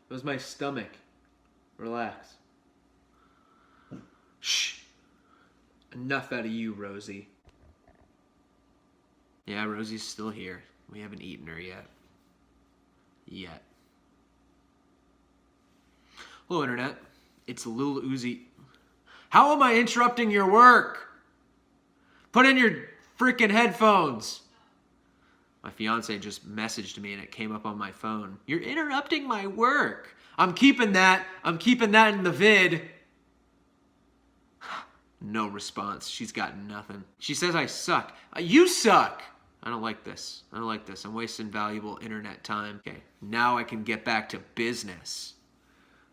It was my stomach. Relax. Shh. Enough out of you, Rosie. Yeah, Rosie's still here. We haven't eaten her yet. Hello, Internet. It's Lil Uzi. How am I interrupting your work? Put in your freaking headphones. My fiance just messaged me and it came up on my phone. You're interrupting my work. I'm keeping that in the vid. No response. She's got nothing. She says I suck. You suck. I don't like this. I'm wasting valuable internet time. Okay, now I can get back to business.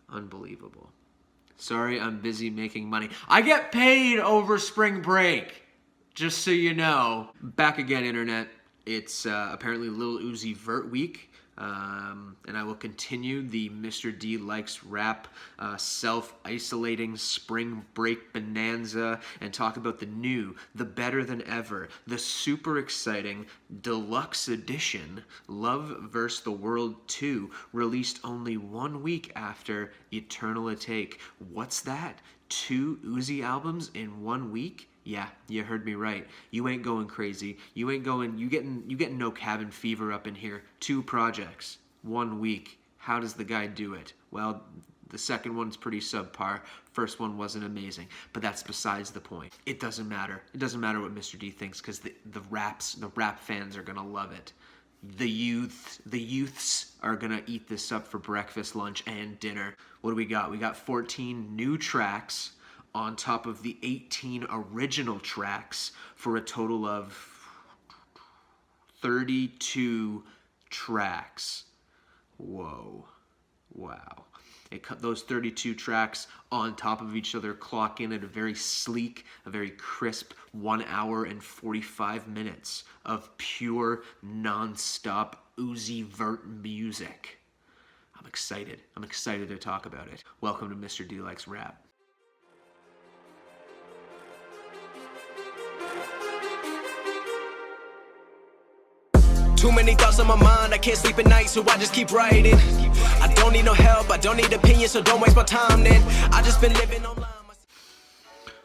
Unbelievable. Sorry, I'm busy making money. I get paid over spring break. Just so you know. Back again, Internet. It's apparently Lil Uzi Vert week. And I will continue the Mr. D Likes Rap self-isolating spring break bonanza and talk about the new, the better than ever, the super exciting Deluxe edition Love vs. the World 2, released only 1 week after Eternal Take. What's that? 2 Uzi albums in 1 week? Yeah, you heard me right. You ain't going crazy. You getting no cabin fever up in here. 2 projects, 1 week. How does the guy do it? Well, the second one's pretty subpar. First one wasn't amazing, but that's besides the point. It doesn't matter. It doesn't matter what Mr. D thinks, because the rap fans are gonna love it. The youths are gonna eat this up for breakfast, lunch, and dinner. What do we got? We got 14 new tracks on top of the 18 original tracks for a total of 32 tracks. Whoa. Wow. Those 32 tracks on top of each other clock in at a very sleek, a very crisp 1 hour and 45 minutes of pure, non-stop Uzi Vert music. I'm excited. I'm excited to talk about it. Welcome to Mr. D Likes Rap. Too many thoughts on my mind, I can't sleep at night, so I just keep writing. I don't need no help, I don't need opinions, so don't waste my time then. I just been living online.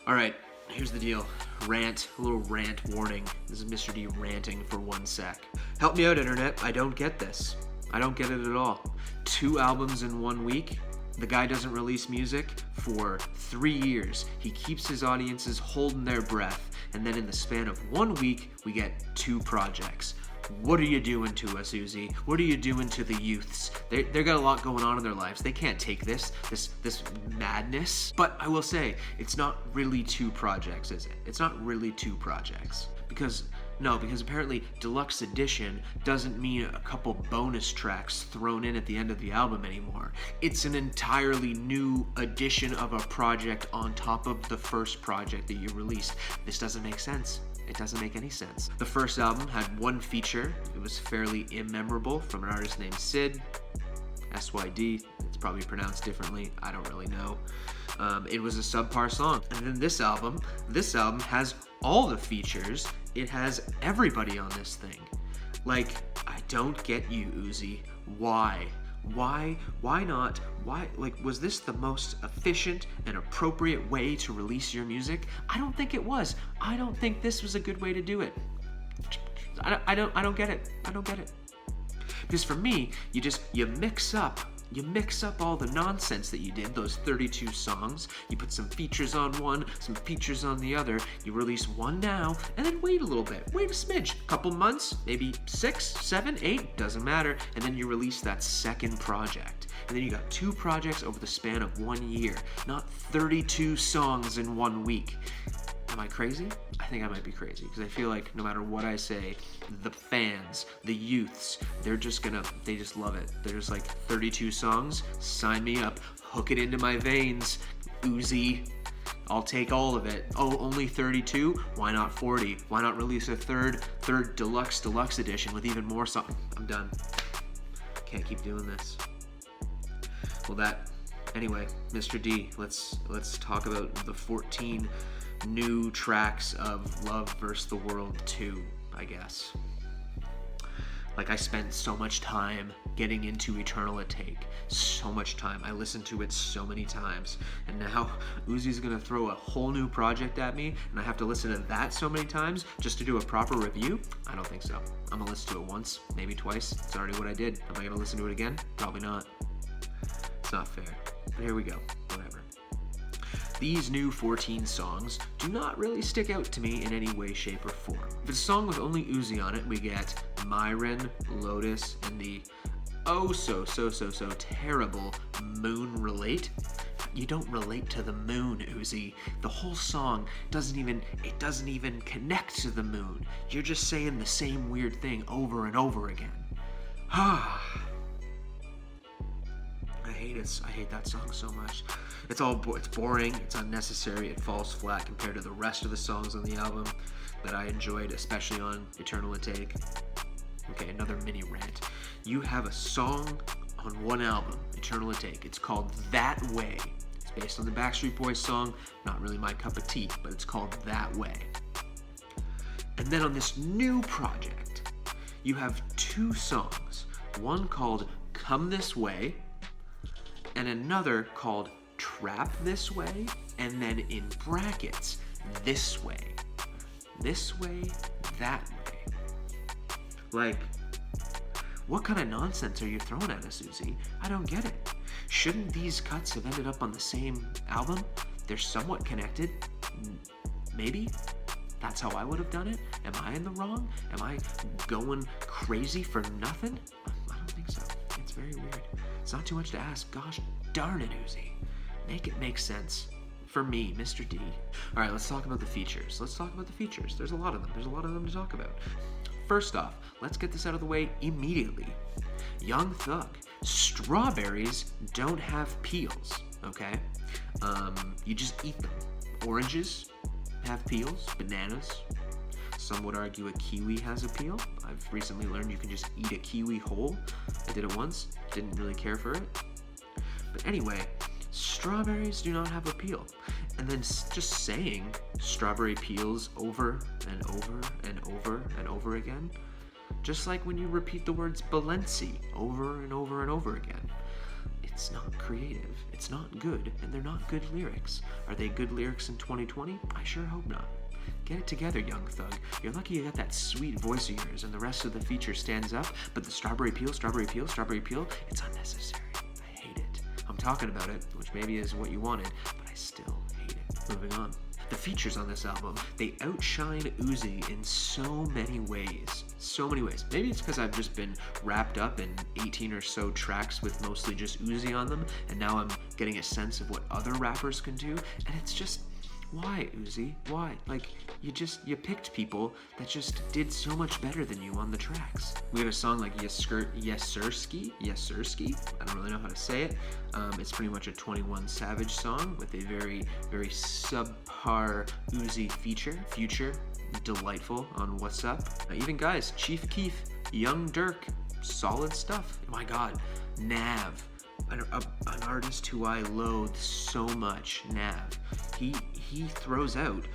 Alright, here's the deal. Rant, a little rant warning. This is Mr. D ranting for 1 sec. Help me out, Internet. I don't get this. I don't get it at all. 2 albums in 1 week? The guy doesn't release music for 3 years. He keeps his audiences holding their breath, and then in the span of 1 week, we get 2 projects. What are you doing to us, Uzi? What are you doing to the youths? They got a lot going on in their lives. They can't take this madness. But I will say, it's not really 2 projects, is it? It's not really 2 projects. Because apparently Deluxe Edition doesn't mean a couple bonus tracks thrown in at the end of the album anymore. It's an entirely new edition of a project on top of the first project that you released. This doesn't make sense. It doesn't make any sense. The first album had 1 feature. It was fairly immemorable, from an artist named Syd. S-Y-D. It's probably pronounced differently. I don't really know. It was a subpar song. And then this album has all the features. It has everybody on this thing. Like, I don't get you, Uzi. Why? Why not? Why? Like, was this the most efficient and appropriate way to release your music? I don't think it was. I don't think this was a good way to do it. I don't get it. I don't get it. Because for me, you mix up all the nonsense that you did, those 32 songs. You put some features on one, some features on the other. You release one now, and then wait a little bit. Wait a smidge. Couple months, maybe 6, 7, 8, doesn't matter. And then you release that second project. And then you got 2 projects over the span of 1 year, not 32 songs in 1 week. Am I crazy? I think I might be crazy, because I feel like no matter what I say, the fans, the youths, they just love it. They're just like, 32 songs? Sign me up. Hook it into my veins, Uzi. I'll take all of it. Oh, only 32? Why not 40? Why not release a third deluxe edition with even more songs? I'm done. Can't keep doing this. Well, anyway, Mr. D, let's talk about the 14 new tracks of Love vs. the World 2, I guess. Like, I spent so much time getting into Eternal Take so much time. I listened to it so many times, and now Uzi's gonna throw a whole new project at me, and I have to listen to that so many times just to do a proper review? I don't think so. I'm gonna listen to it once, maybe twice. It's already what I did. Am I gonna listen to it again? Probably not. It's not fair. But here we go. Whatever. These new 14 songs do not really stick out to me in any way, shape, or form. If it's a song with only Uzi on it, we get Myron, Lotus, and the so terrible Moon Relate. You don't relate to the moon, Uzi. The whole song doesn't even connect to the moon. You're just saying the same weird thing over and over again. I hate it. I hate that song so much. It's boring, it's unnecessary, it falls flat compared to the rest of the songs on the album that I enjoyed, especially on Eternal Take. Okay, another mini rant. You have a song on one album, Eternal Take. It's called That Way. It's based on the Backstreet Boys song, not really my cup of tea, but it's called That Way. And then on this new project, you have two songs. One called Come This Way, and another called Trap This Way, and then in brackets, This Way. This way, that way. Like, what kind of nonsense are you throwing at us, Uzi? I don't get it. Shouldn't these cuts have ended up on the same album? They're somewhat connected. Maybe? That's how I would have done it? Am I in the wrong? Am I going crazy for nothing? I don't think so. It's very weird. It's not too much to ask. Gosh darn it, Uzi. Make it make sense. For me, Mr. D. All right, let's talk about the features. There's a lot of them to talk about. First off, let's get this out of the way immediately. Young Thug. Strawberries don't have peels, okay? You just eat them. Oranges have peels. Bananas. Some would argue a kiwi has a peel. I've recently learned you can just eat a kiwi whole. I did it once. Didn't really care for it. But anyway, strawberries do not have a peel. And then just saying strawberry peels over and over and over and over again, just like when you repeat the words Balenci over and over and over again. It's not creative, it's not good, and they're not good lyrics. Are they good lyrics in 2020? I sure hope not. Get it together, Young Thug. You're lucky you got that sweet voice of yours and the rest of the feature stands up, but the strawberry peel, it's unnecessary. I hate it. I'm talking about it, which maybe is what you wanted, but I still hate it. Moving on. The features on this album, they outshine Uzi in so many ways. Maybe it's because I've just been wrapped up in 18 or so tracks with mostly just Uzi on them, and now I'm getting a sense of what other rappers can do, and it's just, why, Uzi? Why? Like, you picked people that just did so much better than you on the tracks. We have a song like Yes Sirski. I don't really know how to say it. It's pretty much a 21 Savage song with a very, very subpar Uzi feature. Delightful on What's Up. Even guys, Chief Keef, Young Dirk, solid stuff. My God, Nav. An artist who I loathe so much, Nav. He throws out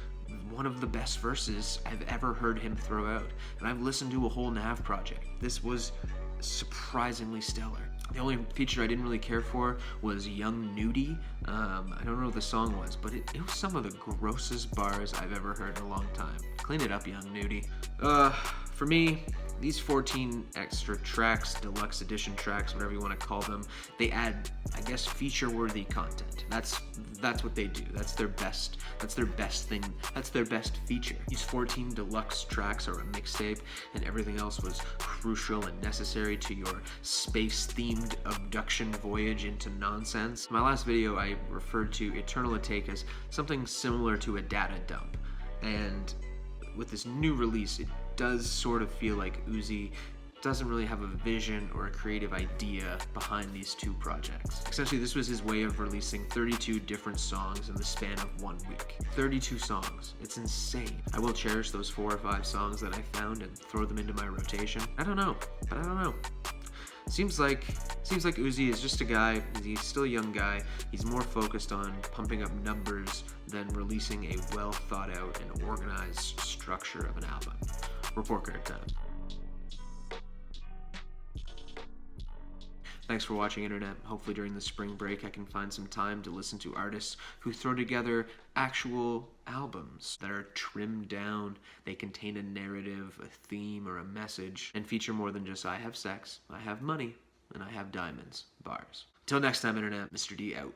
one of the best verses I've ever heard him throw out. And I've listened to a whole Nav project. This was surprisingly stellar. The only feature I didn't really care for was Young Nudie. I don't know what the song was, but it was some of the grossest bars I've ever heard in a long time. Clean it up, Young Nudie. For me, these 14 extra tracks, deluxe edition tracks, whatever you want to call them, they add, I guess, feature-worthy content. That's what they do. That's their best thing. That's their best feature. These 14 deluxe tracks are a mixtape, and everything else was crucial and necessary to your space-themed abduction voyage into nonsense. In my last video, I referred to Eternal Take as something similar to a data dump, and with this new release, it does sort of feel like Uzi doesn't really have a vision or a creative idea behind these two projects. Essentially, this was his way of releasing 32 different songs in the span of 1 week. 32 songs. It's insane. I will cherish those 4 or 5 songs that I found and throw them into my rotation. I don't know. Seems like Uzi is just a guy. He's still a young guy. He's more focused on pumping up numbers than releasing a well thought out and organized structure of an album. Report card time. Thanks for watching, Internet. Hopefully during the spring break I can find some time to listen to artists who throw together actual albums that are trimmed down. They contain a narrative, a theme, or a message, and feature more than just I have sex, I have money, and I have diamonds bars. Till next time, Internet, Mr. D out.